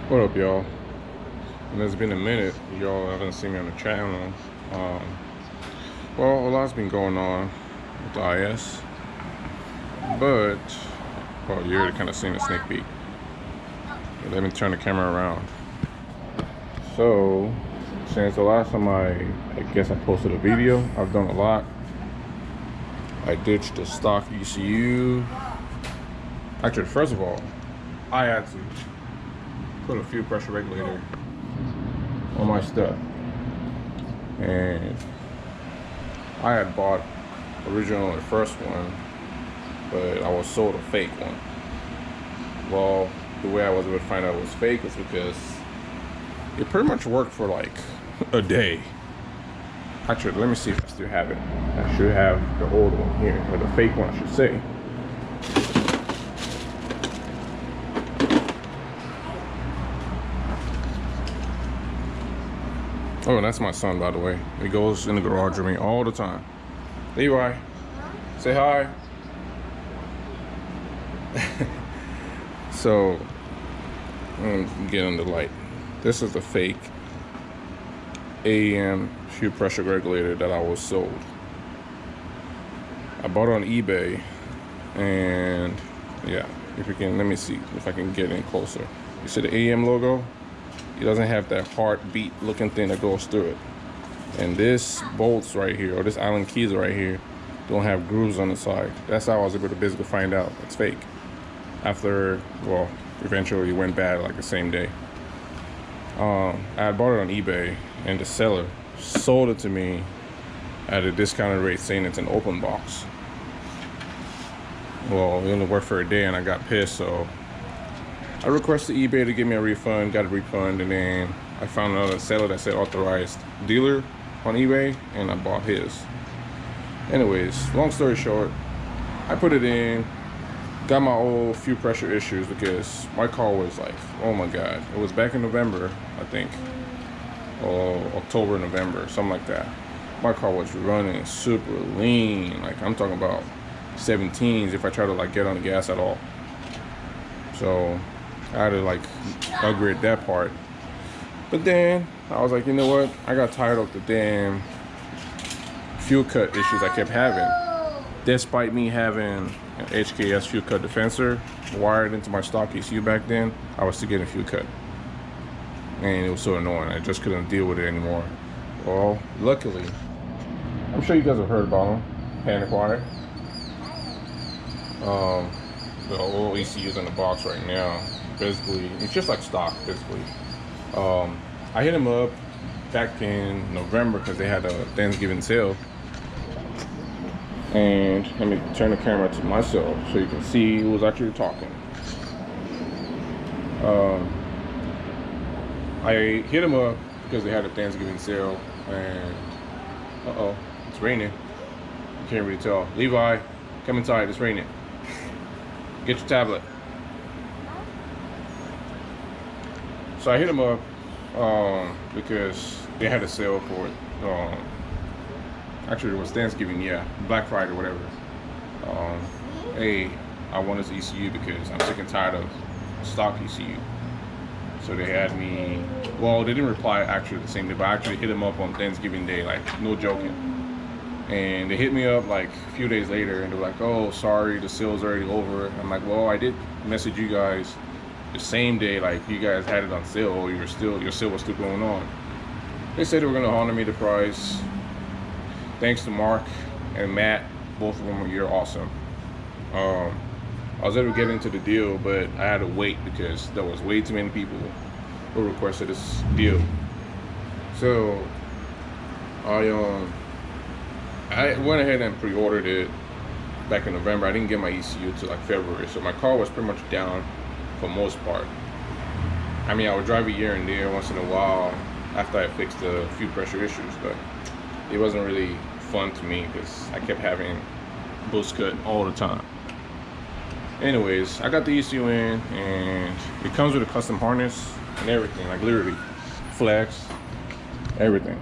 What up, y'all? And it's been a minute. Y'all haven't seen me on the channel. Well, a lot's been going on with the IS, but well, you already kind of seen a sneak peek. But let me turn the camera around. So, since the last time I guess I posted a video, I've done a lot. I ditched the stock ECU. Actually, first of all, I had to put a fuel pressure regulator on my stuff, and I had bought originally the first one, but I was sold a fake one. Well, the way I was able to find out it was fake is because it pretty much worked for like a day. Actually, let me see if I still have it. I should have the old one here, or the fake one I should say. Oh, that's my son, by the way. He goes in the garage with me all the time. Levi, say hi. So, get on the light. This is the fake AEM fuel pressure regulator that I was sold. I bought it on eBay, and yeah, if you can, let me see if I can get in closer. You see the AEM logo? It doesn't have that heartbeat looking thing that goes through it. And this bolts right here, or this Allen keys right here, don't have grooves on the side. That's how I was able to basically find out it's fake. After, well, eventually it went bad like the same day. I had bought it on eBay, and the seller sold it to me at a discounted rate, saying it's an open box. Well, it only worked for a day, and I got pissed, so I requested eBay to give me a refund, got a refund, and then I found another seller that said authorized dealer on eBay, and I bought his. Anyways, long story short, I put it in, got my old fuel pressure issues because my car was like, oh my God. It was back in November, I think, or October, November, something like that. My car was running super lean, like I'm talking about 17s if I try to like get on the gas at all. So I had to like upgrade that part. But then I was like, you know what? I got tired of the damn fuel cut issues I kept having. Despite me having an HKS fuel cut dispenser wired into my stock ECU back then, I was still getting fuel cut. And it was so annoying. I just couldn't deal with it anymore. Well, luckily, I'm sure you guys have heard about them, panic wire. The old ECUs in the box right now, basically, it's just like stock, basically. I hit them up back in November because they had a Thanksgiving sale. And let me turn the camera to myself so you can see who was actually talking. I hit them up because they had a Thanksgiving sale, and uh-oh, it's raining. You can't really tell. Levi, come inside, it's raining. Get your tablet. So I hit them up because they had a sale for it. Actually, it was Thanksgiving, yeah, Black Friday, whatever. Hey, I want this ECU because I'm sick and tired of stock ECU. So they had me, well, they didn't reply actually the same day, but I actually hit them up on Thanksgiving Day, like, no joking. And they hit me up like a few days later, and they're like, oh, sorry, the sale's already over. I'm like, well, I did message you guys the same day, like, you guys had it on sale, or your sale was still going on. They said they were gonna honor me the price. Thanks to Mark and Matt, both of them, you're awesome. I was able to get into the deal, but I had to wait because there was way too many people who requested this deal. So I went ahead and pre-ordered it back in November. I didn't get my ECU till like February, so my car was pretty much down for most part. I mean, I would drive it here and there once in a while after I fixed the fuel pressure issues, but it wasn't really fun to me because I kept having boost cut all the time. Anyways, I got the ECU in, and it comes with a custom harness and everything, like literally flex, everything.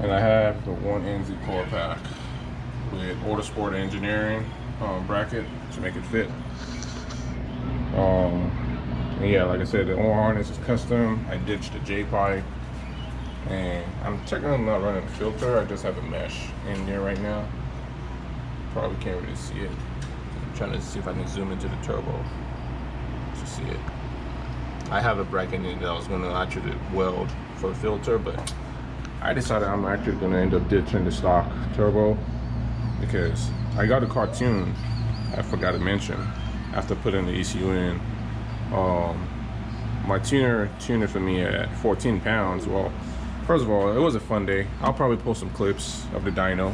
And I have the 1 NZ core pack with Autosport Engineering bracket to make it fit. And yeah, like I said, the oil harness is custom. I ditched the J pipe, and I'm technically not running a filter. I just have a mesh in there right now. Probably can't really see it. I'm trying to see if I can zoom into the turbo to see it. I have a bracket in it that I was going to actually weld for a filter, but I decided I'm actually going to end up ditching the stock turbo because I got a car tuned. I forgot to mention after putting the ECU in. My tuner tuned it for me at 14 pounds. Well, first of all, it was a fun day. I'll probably post some clips of the dyno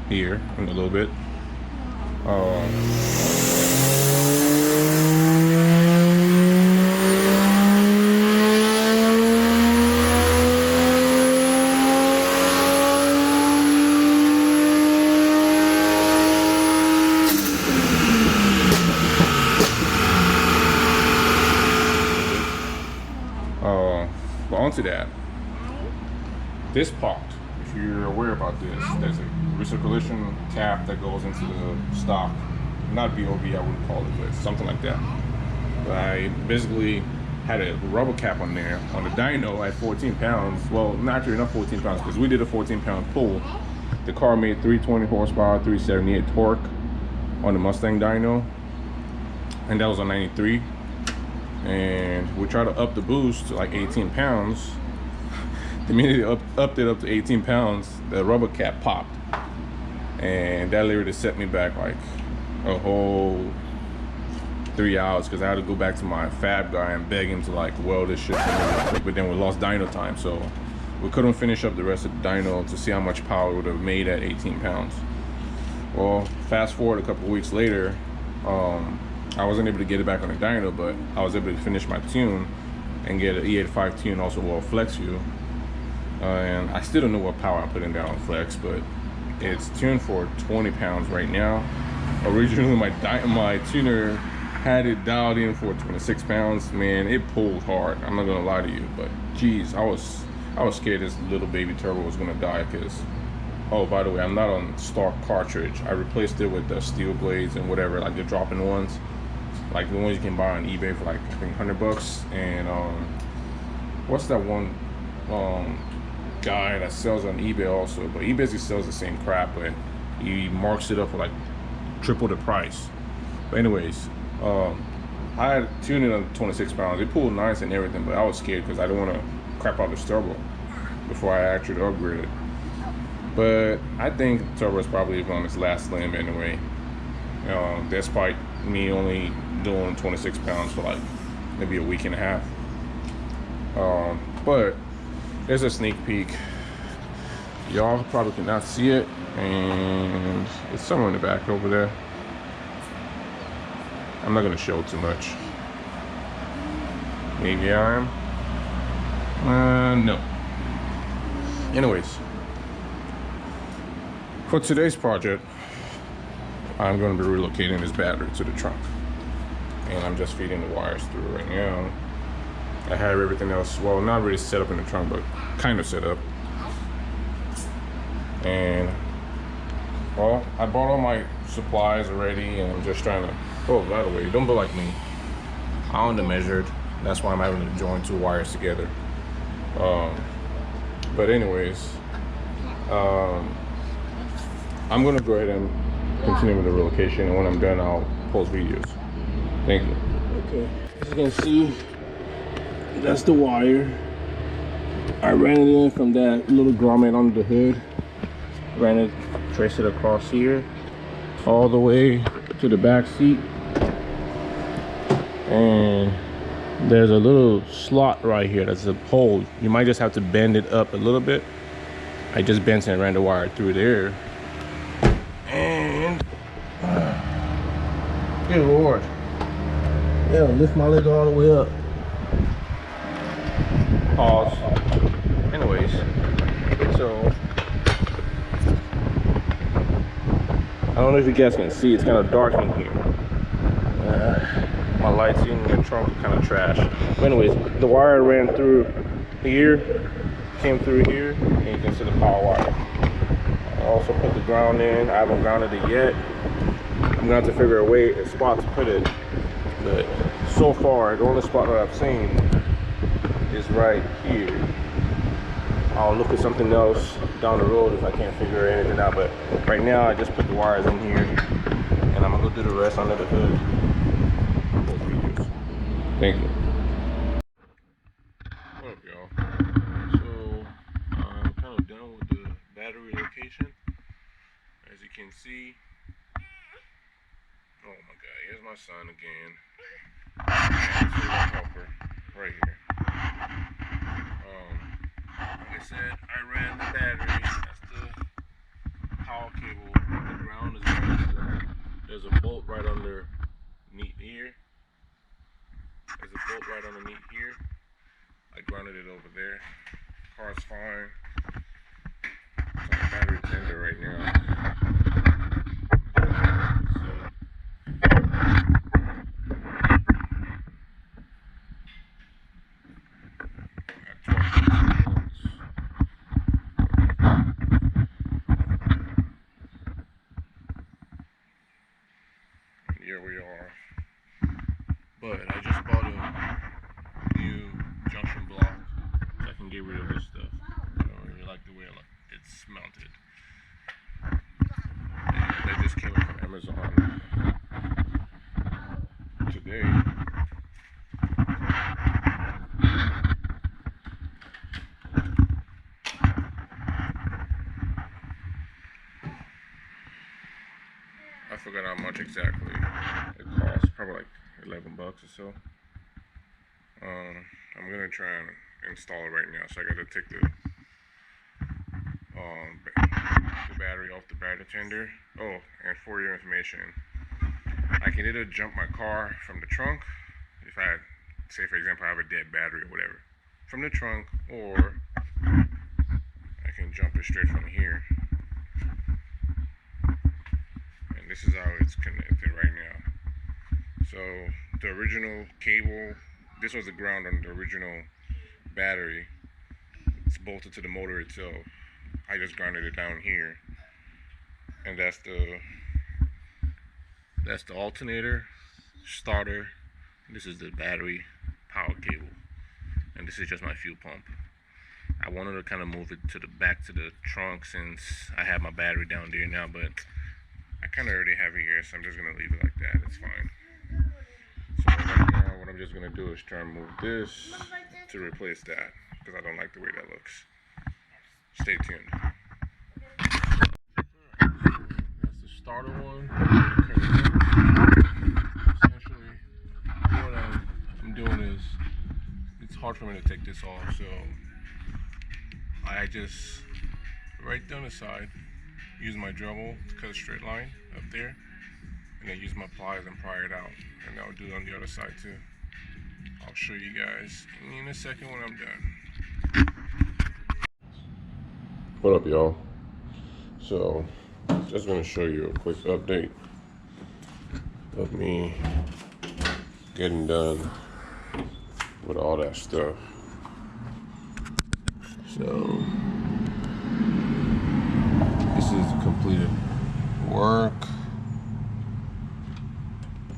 here in a little bit. But onto that, this popped. If you're aware about this, there's a recirculation cap that goes into the stock, not BOB, I wouldn't call it, but something like that. But I basically had a rubber cap on there on the dyno at 14 pounds. Well, naturally not 14 pounds because we did a 14-pound pull. The car made 320 horsepower, 378 torque on the Mustang dyno, and that was on 93. And we tried to up the boost to like 18 pounds. The minute it upped it up to 18 pounds, the rubber cap popped. And that literally set me back like a whole 3 hours because I had to go back to my fab guy and beg him to like weld this shit real quick. But then we lost dyno time, so we couldn't finish up the rest of the dyno to see how much power it would have made at 18 pounds. Well, fast forward a couple weeks later, I wasn't able to get it back on the dyno, but I was able to finish my tune and get an E85 tune also with flex fuel. And I still don't know what power I'm putting down on flex, but it's tuned for 20 pounds right now. Originally my tuner had it dialed in for 26 pounds. Man, it pulled hard. I'm not gonna lie to you, but geez, I was scared this little baby turbo was gonna die because, oh, by the way, I'm not on stock cartridge. I replaced it with the steel blades and whatever, like the drop-in ones, like the ones you can buy on eBay for like I think 100 bucks. And what's that one guy that sells on eBay also? But he basically sells the same crap, but he marks it up for like triple the price. But anyways, I had tuned it on 26 pounds. It pulled nice and everything, but I was scared because I didn't want to crap out this turbo before I actually upgraded. But I think the turbo is probably on its last limb anyway. Despite me only doing 26 pounds for like maybe a week and a half. But there's a sneak peek. Y'all probably cannot see it, and it's somewhere in the back over there. I'm not gonna show too much. Maybe I am. No. Anyways, for today's project, I'm going to be relocating this battery to the trunk, and I'm just feeding the wires through right now. I have everything else, well, not really set up in the trunk, but kind of set up. And well, I bought all my supplies already, and I'm just trying to, oh, by the way, don't be like me, I under-measured. That's why I'm having to join two wires together. But anyways, I'm gonna go ahead and continue with the relocation, and when I'm done, I'll post videos. Thank you. Okay, as you can see, that's the wire. I ran it in from that little grommet under the hood. Ran it, traced it across here, all the way to the back seat. And there's a little slot right here that's a hole. You might just have to bend it up a little bit. I just bent and ran the wire through there. And good Lord. Yeah, lift my leg all the way up. Pause. Anyways, so I don't know if you guys can see, it's kind of dark in here. My lights in the trunk are kind of trash. But anyways, the wire ran through here, came through here, and you can see the power wire. I also put the ground in. I haven't grounded it yet. I'm gonna have to figure a spot to put it But so far, the only spot that I've seen is right here. I'll look at something else down the road if I can't figure anything out. But right now, I just put the wires in here, and I'm gonna go do the rest under the hood. Thank you. What up, y'all? So I'm kind of done with the battery location. As you can see, oh my God, here's my son again. Here's my helper right here. Like I said, I ran the battery. That's the power cable. The ground is grounded. There's a bolt right underneath here. There's a bolt right underneath here. I grounded it over there. Car's fine. It's on the battery tender right now. Here we are. But I just bought a new junction block so I can get rid of this stuff. I don't really like the way it's mounted. And that just came from Amazon today. I forgot how much exactly it costs. Probably like 11 bucks or so. I'm gonna try and install it right now. So I gotta take the battery off the battery tender. Oh, and for your information, I can either jump my car from the trunk, if I say for example I have a dead battery or whatever, from the trunk, or I can jump it straight from here. And this is how it's connected right now. So the original cable, this was the ground on the original battery. It's bolted to the motor itself. I just grounded it down here, and that's the alternator, starter. This is the battery power cable, and this is just my fuel pump. I wanted to kind of move it to the back to the trunk since I have my battery down there now, but I kind of already have it here, so I'm just gonna leave it like that. It's fine. So right now, what I'm just gonna do is try and move this to replace that, because I don't like the way that looks. Stay tuned. That's the starter one. Essentially, what I'm doing is, it's hard for me to take this off, so I just, right down the side, use my Dremel to cut a straight line up there, and then use my pliers and pry it out, and I'll do it on the other side too. I'll show you guys in a second when I'm done. What up, y'all? So just gonna show you a quick update of me getting done with all that stuff. So this is the completed work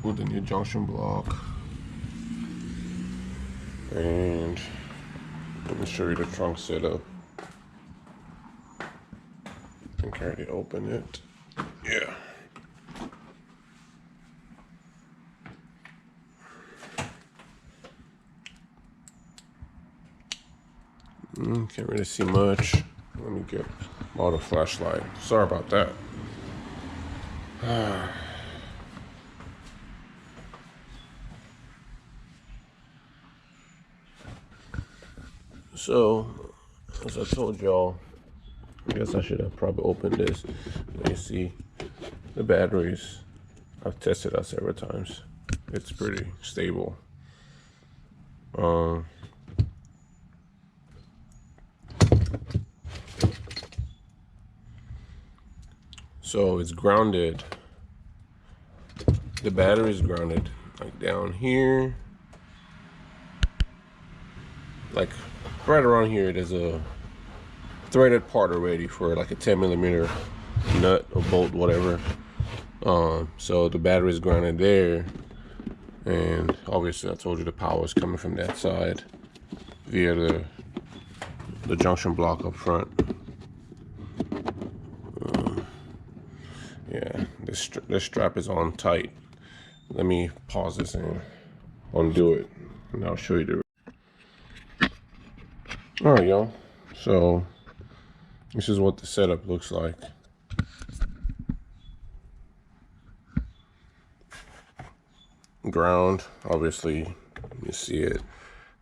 with the new junction block, and let me show you the trunk setup. I think I already opened it. Yeah. Can't really see much. Let me get out a flashlight. Sorry about that. So, as I told y'all, I guess I should have probably opened this. You see the batteries. I've tested out several times. It's pretty stable. So it's grounded. The battery is grounded like down here. Like right around here, there's a threaded part already for like a 10mm nut or bolt, whatever. So the battery is grounded there, And obviously I told you the power is coming from that side via the junction block up front. Yeah, this strap is on tight. Let me pause this and undo it, and I'll show you the. All right, y'all. So this is what the setup looks like. Ground, obviously, you see it,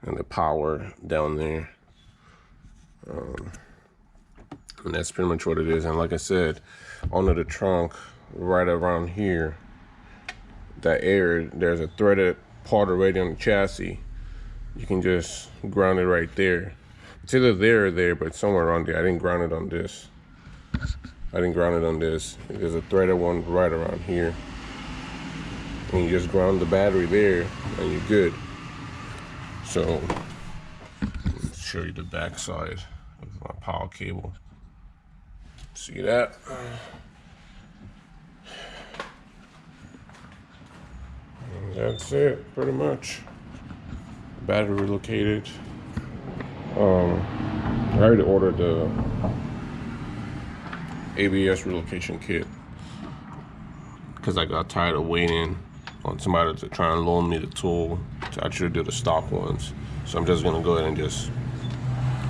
and the power down there. And that's pretty much what it is. And like I said, under the trunk, right around here, that area, there's a threaded part already on the chassis. You can just ground it right there. It's either there or there, but somewhere around there. I didn't ground it on this. There's a threaded one right around here. And you just ground the battery there, and you're good. So, let's show you the back side of my power cable. See that? And that's it, pretty much. Battery relocated. I already ordered the ABS relocation kit because I got tired of waiting on somebody to try and loan me the tool to actually do the stock ones. So I'm just gonna go ahead and just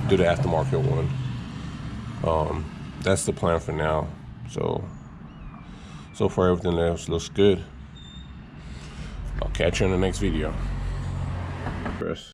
do the aftermarket one. That's the plan for now. So far everything else looks good. I'll catch you in the next video. Chris.